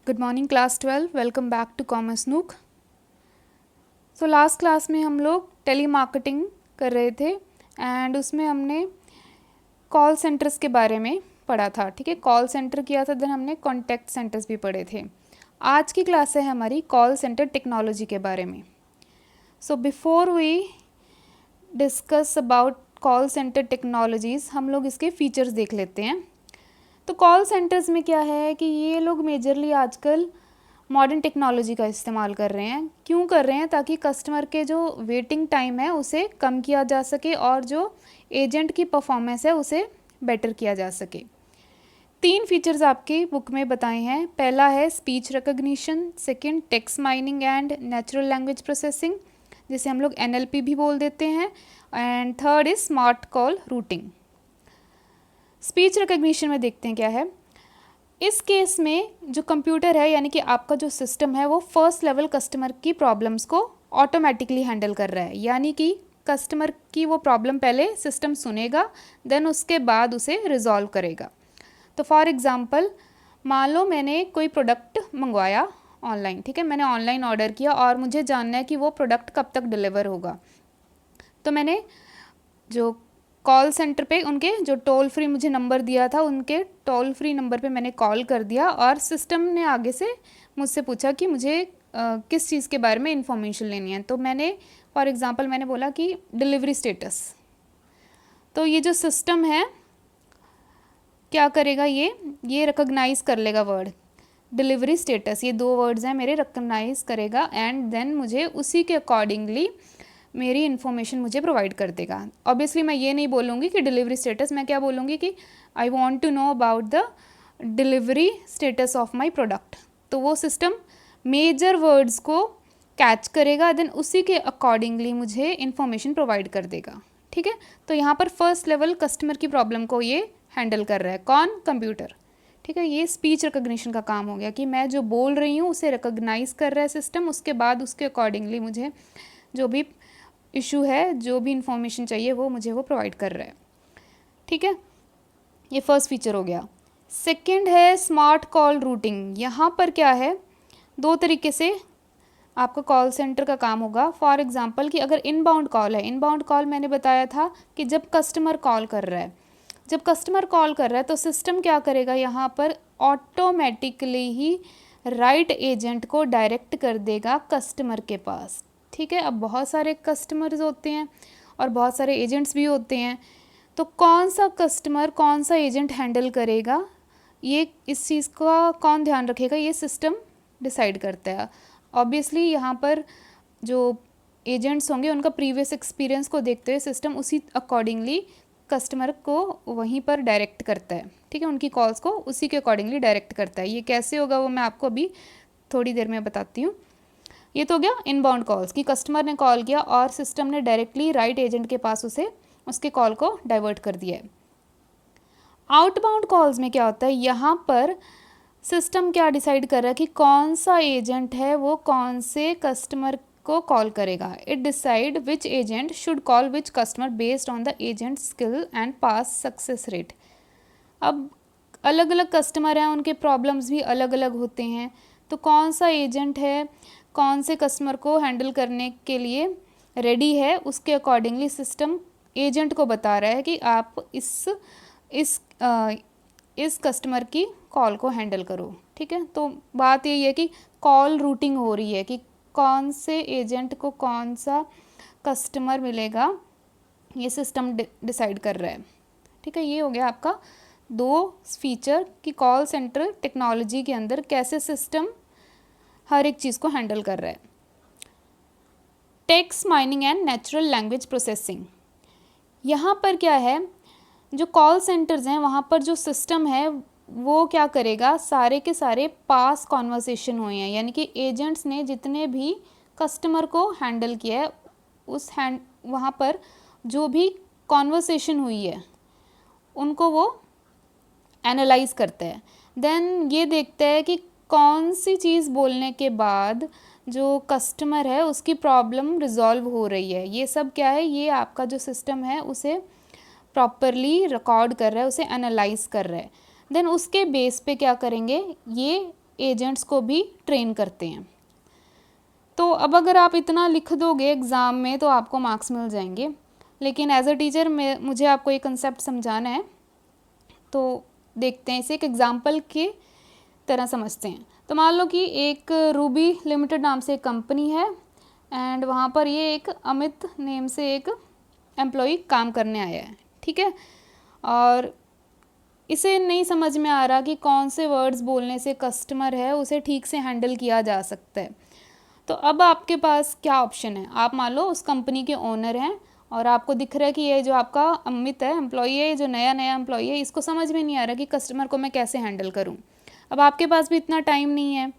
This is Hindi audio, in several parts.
Good morning class 12। Welcome back to Commerce Nook. So last class में हम लोग टेली मार्केटिंग कर रहे थे एंड उसमें हमने कॉल सेंटर्स के बारे में पढ़ा था। ठीक है, कॉल सेंटर किया था, देन हमने कॉन्टैक्ट सेंटर्स भी पढ़े थे। आज की क्लास है हमारी कॉल सेंटर टेक्नोलॉजी के बारे में। So before we discuss about call centre technologies, हम लोग इसके फीचर्स देख लेते हैं। तो कॉल सेंटर्स में क्या है कि ये लोग मेजरली आजकल मॉडर्न टेक्नोलॉजी का इस्तेमाल कर रहे हैं। क्यों कर रहे हैं? ताकि कस्टमर के जो वेटिंग टाइम है उसे कम किया जा सके और जो एजेंट की परफॉर्मेंस है उसे बेटर किया जा सके। 3 फीचर्स आपकी बुक में बताए हैं। पहला है speech recognition, second text mining and natural language processing, जिसे हम लोग NLP भी बोल देते हैं, and third is smart call routing. Speech recognition में देखते हैं क्या है। इस केस में जो कंप्यूटर है यानी कि आपका जो सिस्टम है वो फर्स्ट लेवल कस्टमर की प्रॉब्लम्स को ऑटोमेटिकली हैंडल कर रहा है। यानी कि कस्टमर की वो प्रॉब्लम पहले सिस्टम सुनेगा, देन उसके बाद उसे रिजॉल्व करेगा। तो फॉर एग्ज़ाम्पल, मान लो मैंने कोई प्रोडक्ट मंगवाया ऑनलाइन। ठीक है, मैंने ऑनलाइन ऑर्डर किया और मुझे जानना है कि वो प्रोडक्ट कब तक डिलीवर होगा। तो मैंने जो कॉल सेंटर पे उनके जो टोल फ्री मुझे नंबर दिया था, उनके टोल फ्री नंबर पे मैंने कॉल कर दिया और सिस्टम ने आगे से मुझसे पूछा कि मुझे किस चीज़ के बारे में इंफॉर्मेशन लेनी है। तो मैंने फॉर एग्ज़ाम्पल मैंने बोला कि डिलीवरी स्टेटस। तो ये जो सिस्टम है क्या करेगा, ये रिकॉग्नाइज़ कर लेगा वर्ड डिलीवरी स्टेटस। ये 2 वर्ड्स हैं मेरे, रिकॉग्नाइज़ करेगा एंड देन मुझे उसी के अकॉर्डिंगली मेरी इन्फॉर्मेशन मुझे प्रोवाइड कर देगा। ऑब्वियसली मैं ये नहीं बोलूँगी कि डिलीवरी स्टेटस, मैं क्या बोलूँगी कि I want to know about the delivery status of my product. तो वो सिस्टम मेजर वर्ड्स को कैच करेगा, देन उसी के अकॉर्डिंगली मुझे इन्फॉर्मेशन प्रोवाइड कर देगा। ठीक है, तो यहाँ पर फर्स्ट लेवल कस्टमर की प्रॉब्लम को ये हैंडल कर रहा है। कौन? कंप्यूटर। ठीक है, ये स्पीच रिकग्निशन का काम हो गया कि मैं जो बोल रही हूँ उसे रिकग्नाइज़ कर रहा है सिस्टम, उसके बाद उसके अकॉर्डिंगली मुझे जो भी इशू है, जो भी इंफॉर्मेशन चाहिए वो मुझे वो प्रोवाइड कर रहा है। ठीक है, ये फर्स्ट फीचर हो गया। सेकंड है स्मार्ट कॉल रूटिंग। यहाँ पर क्या है, 2 तरीके से आपका कॉल सेंटर का काम होगा। फॉर एग्जांपल कि अगर इनबाउंड कॉल है, इनबाउंड कॉल मैंने बताया था कि जब कस्टमर कॉल कर रहा है, जब कस्टमर कॉल कर रहा है तो सिस्टम क्या करेगा, यहाँ पर ऑटोमेटिकली ही राइट एजेंट को डायरेक्ट कर देगा कस्टमर के पास। ठीक है, अब बहुत सारे कस्टमर्स होते हैं और बहुत सारे एजेंट्स भी होते हैं, तो कौन सा कस्टमर कौन सा एजेंट हैंडल करेगा, ये इस चीज़ का कौन ध्यान रखेगा, ये सिस्टम डिसाइड करता है। ऑब्वियसली यहाँ पर जो एजेंट्स होंगे उनका प्रीवियस एक्सपीरियंस को देखते हुए सिस्टम उसी अकॉर्डिंगली कस्टमर को वहीं पर डायरेक्ट करता है। ठीक है, उनकी कॉल्स को उसी के अकॉर्डिंगली डायरेक्ट करता है। ये कैसे होगा वो मैं आपको अभी थोड़ी देर में बताती हूँ। ये तो हो गया इनबाउंड कॉल्स कि कस्टमर ने कॉल किया और सिस्टम ने डायरेक्टली राइट एजेंट के पास उसके कॉल को डाइवर्ट कर दिया है। आउटबाउंड कॉल्स में क्या होता है, यहाँ पर सिस्टम क्या डिसाइड कर रहा है कि कौन सा एजेंट है वो कौन से कस्टमर को कॉल करेगा। It decide which agent should call which customer based on the agent skill and pass success rate. अब अलग अलग कस्टमर हैं, उनके प्रॉब्लम्स भी अलग अलग होते हैं, तो कौन सा एजेंट है कौन से कस्टमर को हैंडल करने के लिए रेडी है, उसके अकॉर्डिंगली सिस्टम एजेंट को बता रहा है कि आप इस कस्टमर की कॉल को हैंडल करो। ठीक है, तो बात यही है कि कॉल रूटिंग हो रही है कि कौन से एजेंट को कौन सा कस्टमर मिलेगा, ये सिस्टम डिसाइड कर रहा है। ठीक है, ये हो गया आपका 2 फीचर कि कॉल सेंटर टेक्नोलॉजी के अंदर कैसे सिस्टम हर एक चीज़ को हैंडल कर रहा है। Text mining and natural language processing. यहाँ पर क्या है, जो कॉल सेंटर्स हैं वहाँ पर जो सिस्टम है वो क्या करेगा, सारे के सारे पास कॉन्वर्सेशन हुए हैं, यानी कि एजेंट्स ने जितने भी कस्टमर को हैंडल किया है वहाँ पर जो भी कॉन्वर्सेशन हुई है उनको वो एनालाइज करता है। देन ये देखता है कि कौन सी चीज़ बोलने के बाद जो कस्टमर है उसकी प्रॉब्लम रिजॉल्व हो रही है। ये सब क्या है, ये आपका जो सिस्टम है उसे प्रॉपरली रिकॉर्ड कर रहा है, उसे एनालाइज कर रहा है। देन उसके बेस पे क्या करेंगे, ये एजेंट्स को भी ट्रेन करते हैं। तो अब अगर आप इतना लिख दोगे एग्ज़ाम में तो आपको मार्क्स मिल जाएंगे, लेकिन एज अ टीचर मुझे आपको ये कंसेप्ट समझाना है, तो देखते हैं इसे एक एग्ज़ाम्पल के तरह समझते हैं। तो मान लो कि एक रूबी लिमिटेड नाम से एक कंपनी है एंड वहाँ पर ये एक अमित नेम से एक एम्प्लॉय काम करने आया है, ठीक है। और इसे नहीं समझ में आ रहा कि कौन से वर्ड्स बोलने से कस्टमर है उसे ठीक से हैंडल किया जा सकता है। तो अब आपके पास क्या ऑप्शन है, आप मान लो उस कंपनी के ओनर हैं और आपको दिख रहा है कि ये जो आपका अमित है एम्प्लॉय है, जो नया एम्प्लॉय है, इसको समझ में नहीं आ रहा कि कस्टमर को मैं कैसे हैंडल करूँ। अब आपके पास भी इतना टाइम नहीं है,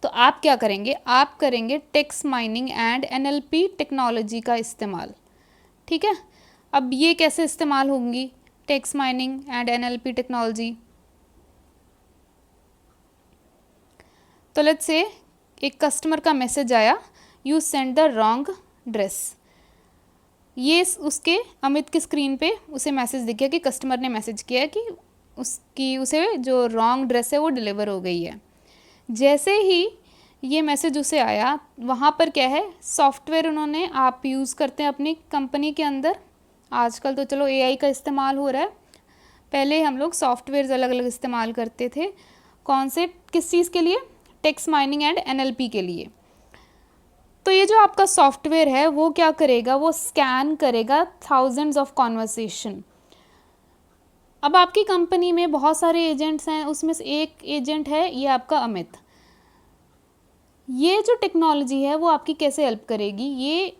तो आप क्या करेंगे, आप करेंगे text mining and NLP technology का इस्तेमाल, ठीक है। अब ये कैसे इस्तेमाल होंगी text mining and NLP technology. तो लेट्स से एक कस्टमर का मैसेज आया, you send the wrong dress. ये उसके अमित की स्क्रीन पे उसे मैसेज दिख गया कि कस्टमर ने मैसेज किया कि उसे जो रॉन्ग ड्रेस है वो डिलीवर हो गई है। जैसे ही ये मैसेज उसे आया, वहाँ पर क्या है, सॉफ्टवेयर उन्होंने आप यूज़ करते हैं अपनी कंपनी के अंदर। आजकल तो चलो AI का इस्तेमाल हो रहा है, पहले हम लोग सॉफ्टवेयर अलग अलग इस्तेमाल करते थे। कौन से, किस चीज़ के लिए, टेक्स्ट माइनिंग एंड NLP के लिए। तो ये जो आपका सॉफ्टवेयर है वो क्या करेगा, वो स्कैन करेगा थाउजेंड्स ऑफ कॉन्वर्सेशन। अब आपकी कंपनी में बहुत सारे एजेंट्स हैं, उसमें से एक एजेंट है ये आपका अमित। ये जो टेक्नोलॉजी है वो आपकी कैसे हेल्प करेगी, ये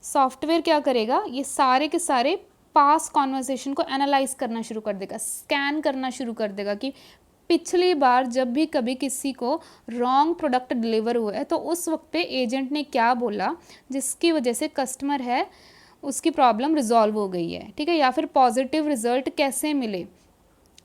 सॉफ्टवेयर क्या करेगा, ये सारे के सारे पास कॉन्वर्सेशन को एनालाइज करना शुरू कर देगा, स्कैन करना शुरू कर देगा कि पिछली बार जब भी कभी किसी को रॉन्ग प्रोडक्ट डिलीवर हुआ है तो उस वक्त पे एजेंट ने क्या बोला जिसकी वजह से कस्टमर है उसकी प्रॉब्लम रिजॉल्व हो गई है, ठीक है, या फिर पॉजिटिव रिजल्ट कैसे मिले।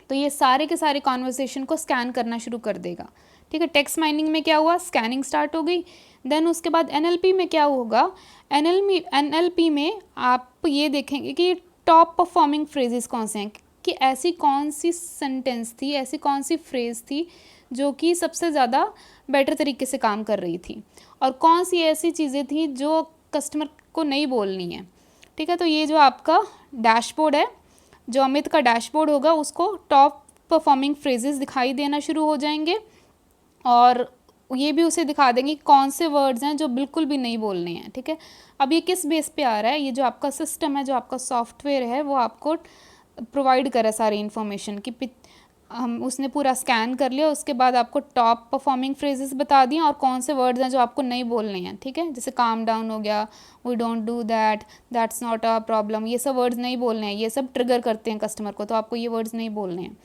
तो ये सारे के सारे कॉन्वर्सेशन को स्कैन करना शुरू कर देगा, ठीक है। टेक्स्ट माइनिंग में क्या हुआ, स्कैनिंग स्टार्ट हो गई। देन उसके बाद NLP में क्या होगा, NLP में आप ये देखेंगे कि टॉप परफॉर्मिंग फ्रेजेस कौन से हैं, कि ऐसी कौन सी सेंटेंस थी, ऐसी कौन सी फ्रेज़ थी जो कि सबसे ज़्यादा बेटर तरीके से काम कर रही थी, और कौन सी ऐसी चीज़ें थी जो कस्टमर को नहीं बोलनी है, ठीक है। तो ये जो आपका डैशबोर्ड है, जो अमित का डैशबोर्ड होगा, उसको टॉप परफॉर्मिंग फ्रेजेस दिखाई देना शुरू हो जाएंगे, और ये भी उसे दिखा देंगे कौन से वर्ड्स हैं जो बिल्कुल भी नहीं बोलने हैं, ठीक है। अब ये किस बेस पे आ रहा है, ये जो आपका सिस्टम है, जो आपका सॉफ्टवेयर है, वो आपको प्रोवाइड करा सारी इन्फॉर्मेशन कि उसने पूरा स्कैन कर लिया, उसके बाद आपको टॉप परफॉर्मिंग फ्रेजेस बता दिए और कौन से वर्ड्स हैं जो आपको नहीं बोलने हैं, ठीक है। जैसे काम डाउन हो गया, we don't do that, that's not a problem, ये सब वर्ड्स नहीं बोलने हैं, ये सब ट्रिगर करते हैं कस्टमर को, तो आपको ये वर्ड्स नहीं बोलने हैं,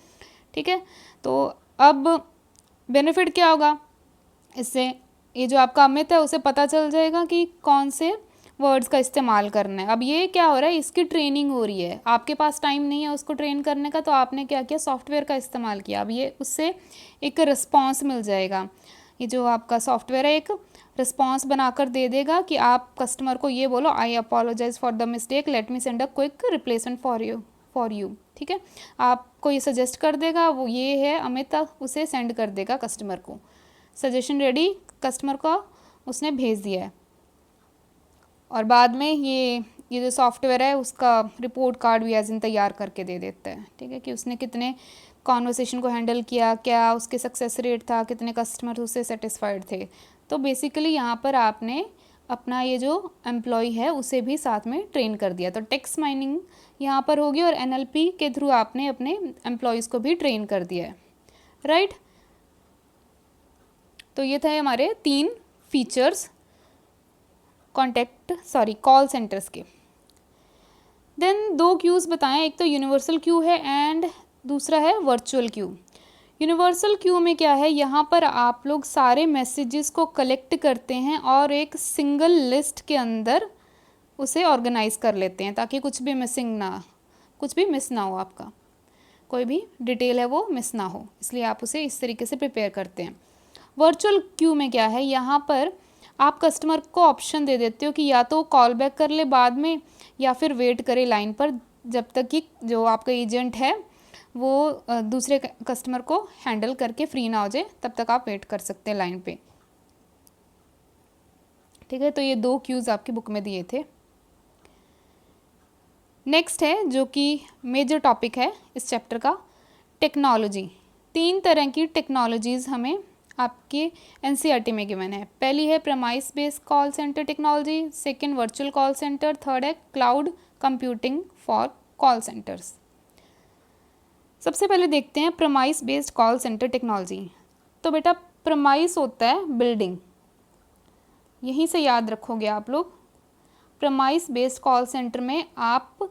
ठीक है। तो अब बेनिफिट क्या होगा इससे, ये जो आपका अमित है उसे पता चल जाएगा कि कौन से वर्ड्स का इस्तेमाल करना है। अब ये क्या हो रहा है, इसकी ट्रेनिंग हो रही है, आपके पास टाइम नहीं है उसको ट्रेन करने का, तो आपने क्या किया, सॉफ्टवेयर का इस्तेमाल किया। अब ये उससे एक रिस्पॉन्स मिल जाएगा, ये जो आपका सॉफ्टवेयर है एक रिस्पॉन्स बनाकर दे देगा कि आप कस्टमर को ये बोलो, I apologise for the mistake, let me send a quick replacement for you, ठीक है। आपको ये सजेस्ट कर देगा, वो ये है अमित, उसे सेंड कर देगा कस्टमर को, सजेशन रेडी कस्टमर का उसने भेज दिया है। और बाद में ये जो सॉफ्टवेयर है उसका रिपोर्ट कार्ड भी एज इन तैयार करके दे देता है, ठीक है, कि उसने कितने कॉन्वर्सेशन को हैंडल किया, क्या उसके सक्सेस रेट था, कितने कस्टमर उससे सेटिस्फाइड थे। तो बेसिकली यहाँ पर आपने अपना ये जो एम्प्लॉय है उसे भी साथ में ट्रेन कर दिया। तो टेक्स्ट माइनिंग यहाँ पर होगी और NLP के थ्रू आपने अपने एम्प्लॉयज़ को भी ट्रेन कर दिया है, राइट। तो ये थे हमारे 3 फीचर्स कॉल सेंटर्स के। देन 2 क्यूज़ बताएं, एक तो यूनिवर्सल क्यू है एंड दूसरा है वर्चुअल क्यू। यूनिवर्सल क्यू में क्या है, यहाँ पर आप लोग सारे मैसेजेस को कलेक्ट करते हैं और एक सिंगल लिस्ट के अंदर उसे ऑर्गेनाइज कर लेते हैं ताकि कुछ भी मिस ना हो, आपका कोई भी डिटेल है वो मिस ना हो, इसलिए आप उसे इस तरीके से प्रिपेयर करते हैं। वर्चुअल क्यू में क्या है, यहाँ पर आप कस्टमर को ऑप्शन दे देते हो कि या तो कॉल बैक कर ले बाद में, या फिर वेट करे लाइन पर जब तक कि जो आपका एजेंट है वो दूसरे कस्टमर को हैंडल करके फ्री ना हो जाए, तब तक आप वेट कर सकते हैं लाइन पे। ठीक है, तो ये 2 क्यूज़ आपकी बुक में दिए थे। नेक्स्ट है जो कि मेजर टॉपिक है इस चैप्टर का, टेक्नोलॉजी। 3 तरह की टेक्नोलॉजीज़ हमें आपके एनसीईआरटी में गिवन है। पहली है premise based call centre technology, second virtual call centre, third है cloud computing for call centres. सबसे पहले देखते हैं premise based call centre technology. तो बेटा प्रेमाइस होता है बिल्डिंग, यहीं से याद रखोगे आप लोग। प्रेमाइस बेस्ड कॉल सेंटर में आप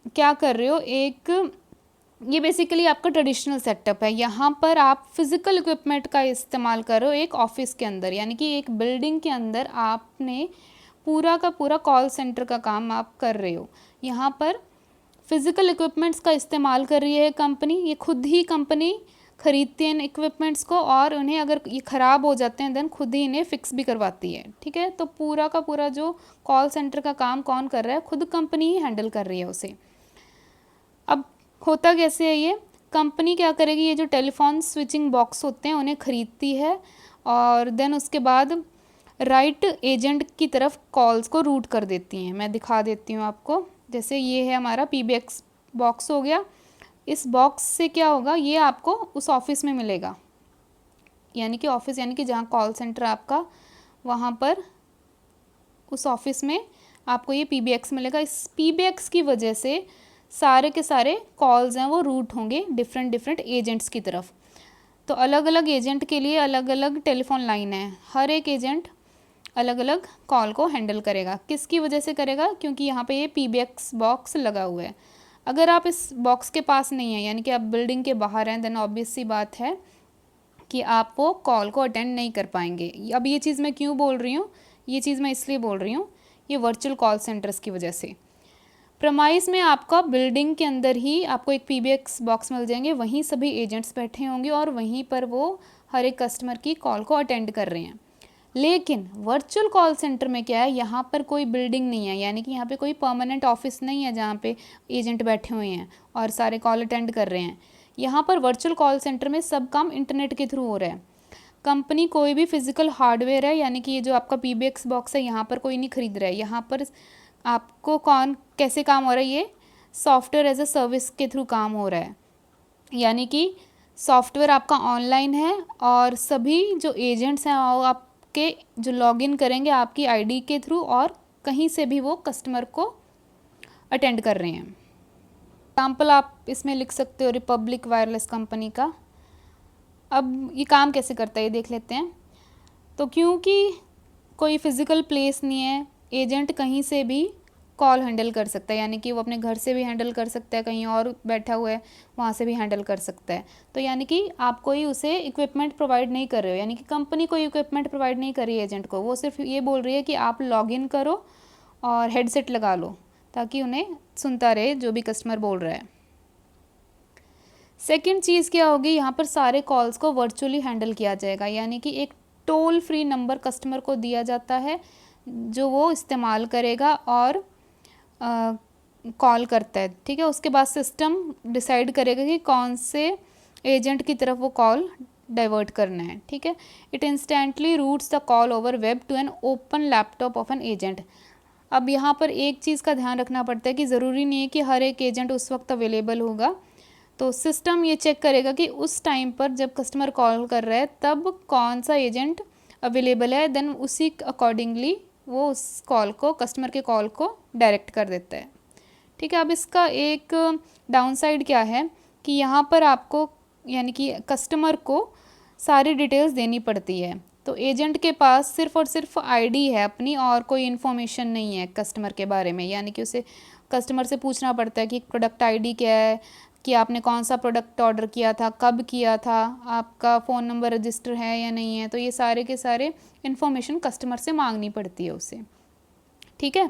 क्या कर रहे हो, ये बेसिकली आपका ट्रेडिशनल सेटअप है। यहाँ पर आप फिज़िकल इक्विपमेंट का इस्तेमाल कर रहे हो एक ऑफिस के अंदर, यानी कि एक बिल्डिंग के अंदर आपने पूरा का पूरा कॉल सेंटर का काम आप कर रहे हो। यहाँ पर फिज़िकल इक्विपमेंट्स का इस्तेमाल कर रही है कंपनी, ये खुद ही कंपनी खरीदती है इन इक्विपमेंट्स को, और उन्हें अगर ये ख़राब हो जाते हैं देन खुद ही इन्हें फिक्स भी करवाती है। ठीक है, तो पूरा का पूरा जो कॉल सेंटर का काम कौन कर रहा है, खुद कंपनी ही हैंडल कर रही है उसे। अब होता कैसे है, ये कंपनी क्या करेगी, ये जो टेलीफोन स्विचिंग बॉक्स होते हैं उन्हें खरीदती है और देन उसके बाद राइट एजेंट की तरफ कॉल्स को रूट कर देती हैं। मैं दिखा देती हूँ आपको। जैसे ये है हमारा पीबीएक्स बॉक्स हो गया, इस बॉक्स से क्या होगा, ये आपको उस ऑफिस में मिलेगा, यानी कि ऑफिस यानी कि जहाँ कॉल सेंटर आपका, वहाँ पर उस ऑफिस में आपको ये पीबीएक्स मिलेगा। इस पीबीएक्स की वजह से सारे के सारे कॉल्स हैं वो रूट होंगे डिफरेंट एजेंट्स की तरफ। तो अलग अलग एजेंट के लिए अलग अलग टेलीफोन लाइन है, हर एक एजेंट अलग अलग कॉल को हैंडल करेगा। किसकी वजह से करेगा, क्योंकि यहाँ पे ये पीबीएक्स बॉक्स लगा हुआ है। अगर आप इस बॉक्स के पास नहीं है, यानी कि आप बिल्डिंग के बाहर हैं, देन ऑब्वियस सी बात है कि आप वो कॉल को अटेंड नहीं कर पाएंगे। अब ये चीज़ मैं क्यों बोल रही हूँ, ये चीज़ मैं इसलिए बोल रही हूँ, ये वर्चुअल कॉल सेंटर्स की वजह से। प्रेमाइस में आपका बिल्डिंग के अंदर ही आपको एक पीबीएक्स बॉक्स मिल जाएंगे, वहीं सभी एजेंट्स बैठे होंगे और वहीं पर वो हर एक कस्टमर की कॉल को अटेंड कर रहे हैं। लेकिन वर्चुअल कॉल सेंटर में क्या है, यहाँ पर कोई बिल्डिंग नहीं है, यानी कि यहाँ पे कोई परमानेंट ऑफिस नहीं है जहाँ पे एजेंट बैठे हुए हैं और सारे कॉल अटेंड कर रहे हैं। यहाँ पर वर्चुअल कॉल सेंटर में सब काम इंटरनेट के थ्रू हो रहा है। कंपनी कोई भी फिजिकल हार्डवेयर है, यानी कि ये जो आपका पीबीएक्स बॉक्स है यहाँ पर कोई नहीं खरीद रहा है। यहाँ पर आपको कैसे काम हो रहा है, ये सॉफ्टवेयर एज अ सर्विस के थ्रू काम हो रहा है, यानी कि सॉफ्टवेयर आपका ऑनलाइन है और सभी जो एजेंट्स हैं वो आपके जो लॉगिन करेंगे आपकी आईडी के थ्रू और कहीं से भी वो कस्टमर को अटेंड कर रहे हैं। एग्जाम्पल आप इसमें लिख सकते हो रिपब्लिक वायरलेस कंपनी का। अब ये काम कैसे करता है ये देख लेते हैं। तो क्योंकि कोई फिज़िकल प्लेस नहीं है, एजेंट कहीं से भी कॉल हैंडल कर सकता है, यानी कि वो अपने घर से भी हैंडल कर सकता है, कहीं और बैठा हुआ है वहाँ से भी हैंडल कर सकता है। तो यानी कि आप कोई उसे इक्विपमेंट प्रोवाइड नहीं कर रहे हो, यानी कि कंपनी कोई इक्विपमेंट प्रोवाइड नहीं कर रही है एजेंट को, वो सिर्फ ये बोल रही है कि आप लॉगिन करो और हेडसेट लगा लो ताकि उन्हें सुनता रहे जो भी कस्टमर बोल रहा है। सेकेंड चीज़ क्या होगी, यहाँ पर सारे कॉल्स को वर्चुअली हैंडल किया जाएगा, यानी कि एक टोल फ्री नंबर कस्टमर को दिया जाता है जो वो इस्तेमाल करेगा और कॉल करता है। ठीक है, उसके बाद सिस्टम डिसाइड करेगा कि कौन से एजेंट की तरफ वो कॉल डाइवर्ट करना है। ठीक है, it instantly routes the call over web to an open laptop of an agent. अब यहाँ पर एक चीज़ का ध्यान रखना पड़ता है कि ज़रूरी नहीं है कि हर एक एजेंट उस वक्त अवेलेबल होगा। तो सिस्टम ये चेक करेगा कि उस टाइम पर जब कस्टमर कॉल कर रहा है तब कौन सा एजेंट अवेलेबल है, देन उसी अकॉर्डिंगली वो उस कॉल को, कस्टमर के कॉल को डायरेक्ट कर देता है। ठीक है, अब इसका एक डाउन साइड क्या है कि यहाँ पर आपको यानी कि कस्टमर को सारी डिटेल्स देनी पड़ती है। तो एजेंट के पास सिर्फ और सिर्फ आईडी है अपनी और कोई इन्फॉर्मेशन नहीं है कस्टमर के बारे में, यानी कि उसे कस्टमर से पूछना पड़ता है कि प्रोडक्ट आईडी क्या है, कि आपने कौन सा प्रोडक्ट ऑर्डर किया था, कब किया था, आपका फ़ोन नंबर रजिस्टर है या नहीं है। तो ये सारे के सारे इन्फॉर्मेशन कस्टमर से मांगनी पड़ती है उसे। ठीक है,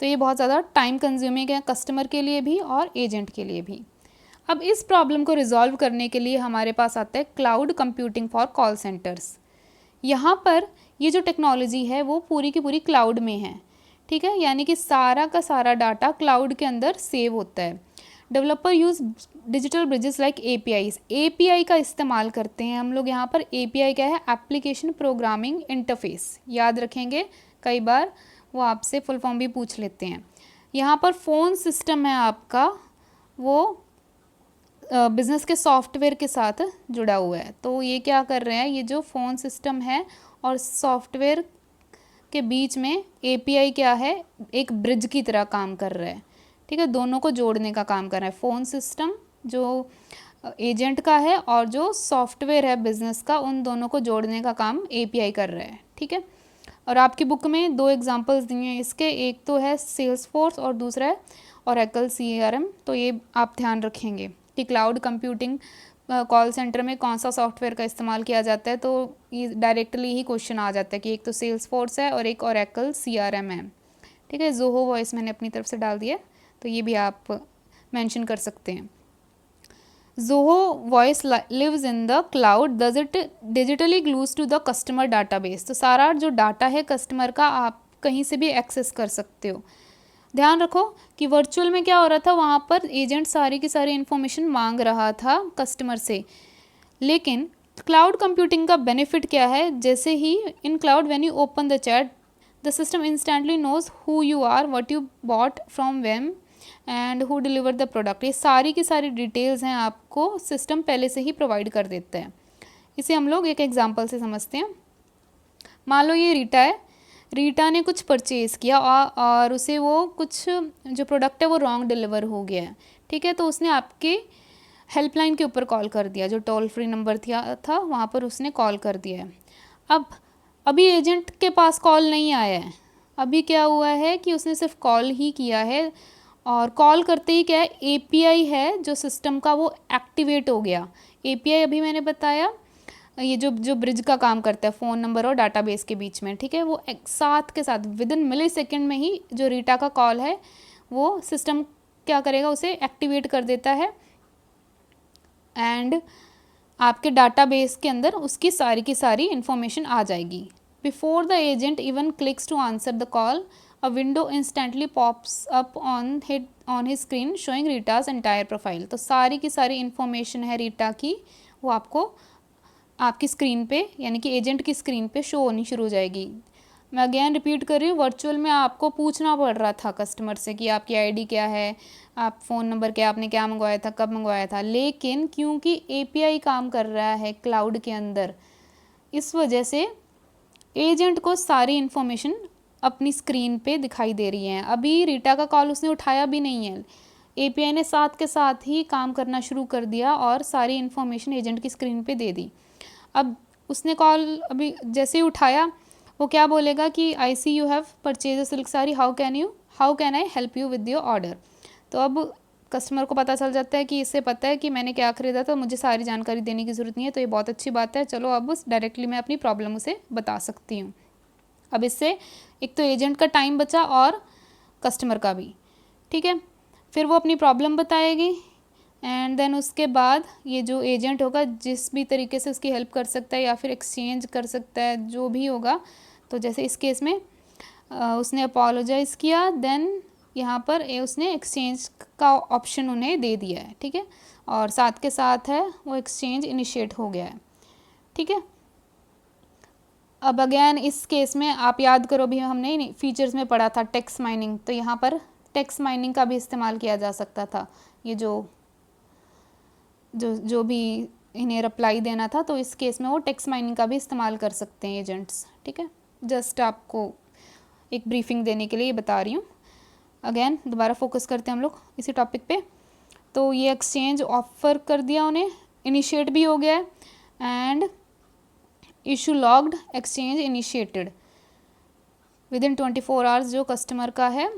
तो ये बहुत ज़्यादा टाइम कंज्यूमिंग है कस्टमर के लिए भी और एजेंट के लिए भी। अब इस प्रॉब्लम को रिजॉल्व करने के लिए हमारे पास आता है cloud computing for call centres. यहाँ पर ये जो टेक्नोलॉजी है वो पूरी की पूरी क्लाउड में है। ठीक है, यानी कि सारा का सारा डाटा क्लाउड के अंदर सेव होता है। Developer use digital bridges like APIs। API का इस्तेमाल करते हैं हम लोग यहाँ पर। API क्या है? Application programming interface. याद रखेंगे, कई बार वो आपसे फुल फॉर्म भी पूछ लेते हैं। यहाँ पर फ़ोन सिस्टम है आपका, वो बिज़नेस के सॉफ्टवेयर के साथ जुड़ा हुआ है। तो ये क्या कर रहे हैं, ये जो फ़ोन सिस्टम है और सॉफ्टवेयर के बीच में API क्या है, एक ब्रिज की तरह काम कर रहा है। ठीक है, दोनों को जोड़ने का काम कर रहा है। फ़ोन सिस्टम जो एजेंट का है और जो सॉफ्टवेयर है बिज़नेस का, उन दोनों को जोड़ने का काम API कर रहा है। ठीक है, और आपकी बुक में 2 एग्जांपल्स दिए हैं इसके, एक तो है सेल्सफोर्स और दूसरा है ओरेकल CRM। तो ये आप ध्यान रखेंगे कि क्लाउड कंप्यूटिंग कॉल सेंटर में कौन सा सॉफ्टवेयर का इस्तेमाल किया जाता है। तो ये डायरेक्टली ही क्वेश्चन आ जाता है कि एक तो सेल्सफोर्स है और एक ओरेकल CRM है। ठीक है, ज़ोहो वॉइस मैंने अपनी तरफ से डाल दिया, तो ये भी आप मेंशन कर सकते हैं। Zoho voice lives in the cloud, does it digitally glues to the customer database. तो सारा जो डाटा है कस्टमर का, आप कहीं से भी एक्सेस कर सकते हो। ध्यान रखो कि वर्चुअल में क्या हो रहा था, वहाँ पर एजेंट सारी की सारी इन्फॉर्मेशन मांग रहा था कस्टमर से। लेकिन क्लाउड कंप्यूटिंग का बेनिफिट क्या है, जैसे ही in cloud when you open the chat, the system instantly knows who you are, what you bought from them and who deliver the product. ये सारी की सारी डिटेल्स हैं, आपको सिस्टम पहले से ही प्रोवाइड कर देता है। इसे हम लोग एक एग्जांपल से समझते हैं। मान लो ये रीटा है, रीटा ने कुछ परचेज़ किया और उसे वो कुछ जो प्रोडक्ट है वो रॉन्ग डिलीवर हो गया है। ठीक है, तो उसने आपके हेल्पलाइन के ऊपर कॉल कर दिया, जो टोल फ्री नंबर था वहाँ पर उसने कॉल कर दिया है। अभी एजेंट के पास कॉल नहीं आया है, अभी क्या हुआ है कि उसने सिर्फ कॉल ही किया है, और कॉल करते ही क्या है, API है जो सिस्टम का वो एक्टिवेट हो गया। API अभी मैंने बताया, ये जो ब्रिज का काम करता है फ़ोन नंबर और डाटाबेस के बीच में। ठीक है, वो एक साथ के साथ विदिन मिली सेकेंड में ही जो रीटा का कॉल है वो सिस्टम क्या करेगा, उसे एक्टिवेट कर देता है एंड आपके डाटाबेस के अंदर उसकी सारी की सारी इन्फॉर्मेशन आ जाएगी। Before the agent even clicks to answer the call, a window instantly pops up on his screen showing Rita's entire profile. तो सारी की सारी इन्फॉर्मेशन है रीटा की, वो आपको आपकी स्क्रीन पे, यानी कि एजेंट की स्क्रीन पे शो होनी शुरू हो जाएगी। मैं अगेन रिपीट कर रही हूँ, वर्चुअल में आपको पूछना पड़ रहा था कस्टमर से कि आपकी आईडी क्या है, आप फ़ोन नंबर क्या, आपने क्या मंगवाया था, कब मंगवाया था। लेकिन क्योंकि API काम कर रहा है क्लाउड के अंदर, इस वजह से एजेंट को सारी इन्फॉर्मेशन अपनी स्क्रीन पे दिखाई दे रही है। अभी रीटा का कॉल उसने उठाया भी नहीं है, API ने साथ के साथ ही काम करना शुरू कर दिया और सारी इन्फॉर्मेशन एजेंट की स्क्रीन पे दे दी। अब उसने कॉल अभी जैसे ही उठाया, वो क्या बोलेगा कि I see you have purchase a silk sari, how can I help you with your order. तो अब कस्टमर को पता चल जाता है कि इससे पता है कि मैंने क्या खरीदा था, मुझे सारी जानकारी देने की ज़रूरत नहीं है। तो ये बहुत अच्छी बात है, चलो अब डायरेक्टली मैं अपनी प्रॉब्लम उसे बता सकती हूँ। अब इससे एक तो एजेंट का टाइम बचा और कस्टमर का भी। ठीक है, फिर वो अपनी प्रॉब्लम बताएगी एंड देन उसके बाद ये जो एजेंट होगा जिस भी तरीके से उसकी हेल्प कर सकता है या फिर एक्सचेंज कर सकता है, जो भी होगा। तो जैसे इस केस में उसने अपोलोजाइज़ किया, देन यहाँ पर उसने एक्सचेंज का ऑप्शन उन्हें दे दिया है। ठीक है, और साथ के साथ है वो एक्सचेंज इनिशिएट हो गया है। ठीक है, अब अगेन इस केस में आप याद करो, भी हमने फीचर्स में पढ़ा था टेक्स्ट माइनिंग, तो यहाँ पर टेक्स्ट माइनिंग का भी इस्तेमाल किया जा सकता था। ये जो भी इन्हें रिप्लाई देना था, तो इस केस में वो टेक्स्ट माइनिंग का भी इस्तेमाल कर सकते हैं एजेंट्स। ठीक है, जस्ट आपको एक ब्रीफिंग देने के लिए ये बता रही हूँ। अगेन दोबारा फोकस करते हैं हम लोग इसी टॉपिक पे। तो ये एक्सचेंज ऑफर कर दिया उन्हें, इनिशिएट भी हो गया है and issue logged, exchange initiated. Within 24 hours जो कस्टमर का है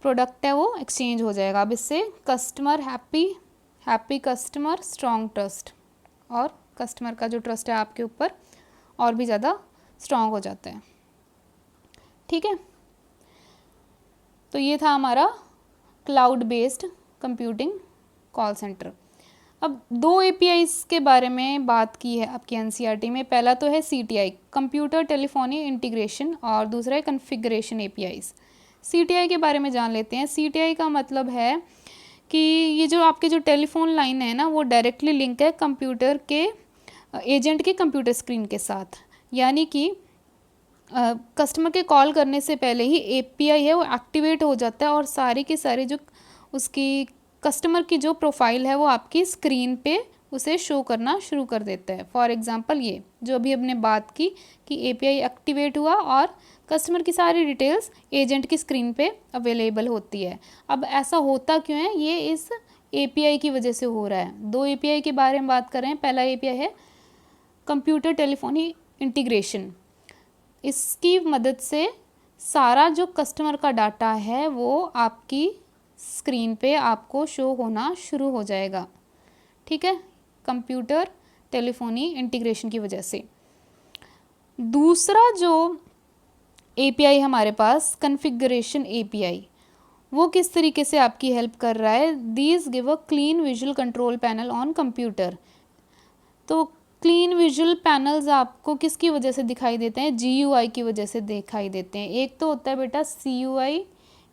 प्रोडक्ट है वो एक्सचेंज हो जाएगा। अब इससे customer happy customer, strong trust, और कस्टमर का जो ट्रस्ट है आपके ऊपर और भी ज़्यादा स्ट्रॉन्ग हो जाता है। ठीक है, तो ये था हमारा cloud based computing call centre. अब 2 APIs के बारे में बात की है आपकी NCERT में। पहला तो है CTI, कंप्यूटर टेलीफोनी इंटीग्रेशन, और दूसरा है कॉन्फ़िगरेशन APIs। CTI के बारे में जान लेते हैं। CTI का मतलब है कि ये जो आपके जो टेलीफोन लाइन है ना, वो डायरेक्टली लिंक है कंप्यूटर के एजेंट के कंप्यूटर स्क्रीन के साथ। यानी कि कस्टमर के कॉल करने से पहले ही एपीआई है वो एक्टिवेट हो जाता है और सारी की सारी जो उसकी कस्टमर की जो प्रोफाइल है वो आपकी स्क्रीन पे उसे शो करना शुरू कर देता है। फॉर एग्जांपल ये जो अभी हमने बात की कि एपीआई एक्टिवेट हुआ और कस्टमर की सारी डिटेल्स एजेंट की स्क्रीन पे अवेलेबल होती है। अब ऐसा होता क्यों है, ये इस एपीआई की वजह से हो रहा है। दो एपीआई के बारे में बात कर रहे हैं। पहला एपीआई है कंप्यूटर टेलीफोनी इंटीग्रेशन। इसकी मदद से सारा जो कस्टमर का डाटा है वो आपकी स्क्रीन पे आपको शो होना शुरू हो जाएगा। ठीक है, कंप्यूटर टेलीफोनी इंटीग्रेशन की वजह से। दूसरा जो एपीआई हमारे पास कॉन्फ़िगरेशन एपीआई, वो किस तरीके से आपकी हेल्प कर रहा है। These give a clean visual control panel on computer. तो क्लीन विजुअल पैनल्स आपको किसकी वजह से दिखाई देते हैं, जीयूआई की वजह से दिखाई देते हैं। एक तो होता है बेटा सीयूआई,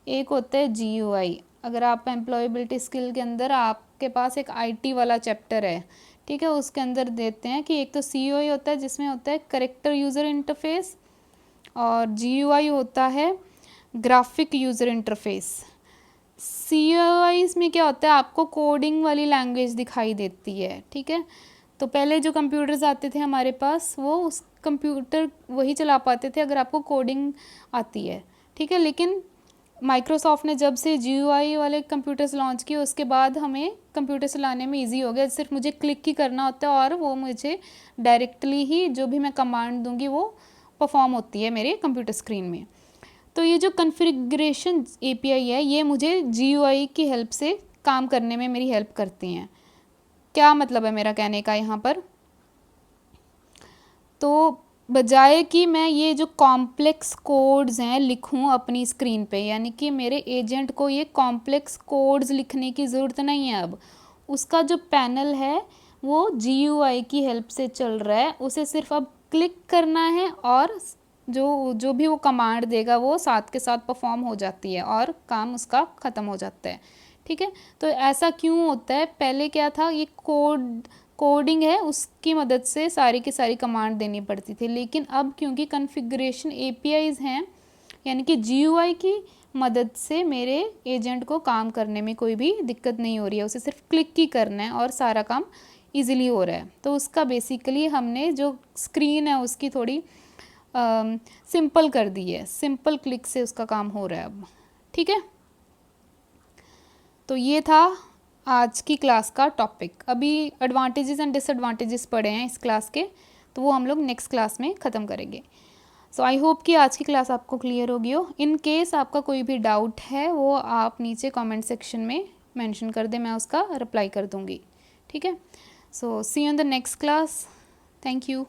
एक होता है जीयूआई। अगर आप एम्प्लॉयबिलिटी स्किल के अंदर आपके पास एक आईटी वाला चैप्टर है, ठीक है, उसके अंदर देते हैं कि एक तो सीयूआई होता है जिसमें होता है करेक्टर यूज़र इंटरफेस, और जीयूआई होता है ग्राफिक यूज़र इंटरफेस। सीयूआई में क्या होता है, आपको कोडिंग वाली लैंग्वेज दिखाई देती है। ठीक है, तो पहले जो कंप्यूटर्स आते थे हमारे पास, वो उस कंप्यूटर वही चला पाते थे अगर आपको कोडिंग आती है। ठीक है, लेकिन माइक्रोसॉफ्ट ने जब से जीयूआई वाले कंप्यूटर्स लॉन्च किए उसके बाद हमें कंप्यूटर चलाने में इजी हो गया। सिर्फ मुझे क्लिक ही करना होता है और वो मुझे डायरेक्टली ही जो भी मैं कमांड दूंगी वो परफॉर्म होती है मेरे कंप्यूटर स्क्रीन में। तो ये जो कॉन्फ़िगरेशन एपीआई है ये मुझे जीयूआई की हेल्प से काम करने में मेरी हेल्प करती हैं। क्या मतलब है मेरा कहने का यहाँ पर, तो बजाय कि मैं ये जो कॉम्प्लेक्स कोड्स हैं लिखूं अपनी स्क्रीन पे, यानी कि मेरे एजेंट को ये कॉम्प्लेक्स कोड्स लिखने की ज़रूरत नहीं है। अब उसका जो पैनल है वो जीयूआई की हेल्प से चल रहा है। उसे सिर्फ अब क्लिक करना है और जो भी वो कमांड देगा वो साथ के साथ परफॉर्म हो जाती है और काम उसका ख़त्म हो जाता है। ठीक है, तो ऐसा क्यों होता है, पहले क्या था, ये कोडिंग है उसकी मदद से सारी की सारी कमांड देनी पड़ती थी। लेकिन अब क्योंकि कॉन्फ़िगरेशन एपीआईज़ हैं, यानी कि जीयूआई की मदद से मेरे एजेंट को काम करने में कोई भी दिक्कत नहीं हो रही है। उसे सिर्फ क्लिक ही करना है और सारा काम इजीली हो रहा है। तो उसका बेसिकली हमने जो स्क्रीन है उसकी थोड़ी सिंपल कर दी है। सिंपल क्लिक से उसका काम हो रहा है अब। ठीक है, तो ये था आज की क्लास का टॉपिक। अभी एडवांटेजेस एंड डिसएडवांटेजेस पढ़े हैं इस क्लास के, तो वो हम लोग नेक्स्ट क्लास में ख़त्म करेंगे। सो आई होप कि आज की क्लास आपको क्लियर होगी हो। इन केस आपका कोई भी डाउट है वो आप नीचे कमेंट सेक्शन में मेंशन कर दें, मैं उसका रिप्लाई कर दूँगी। ठीक है, so see you in the next class. Thank you.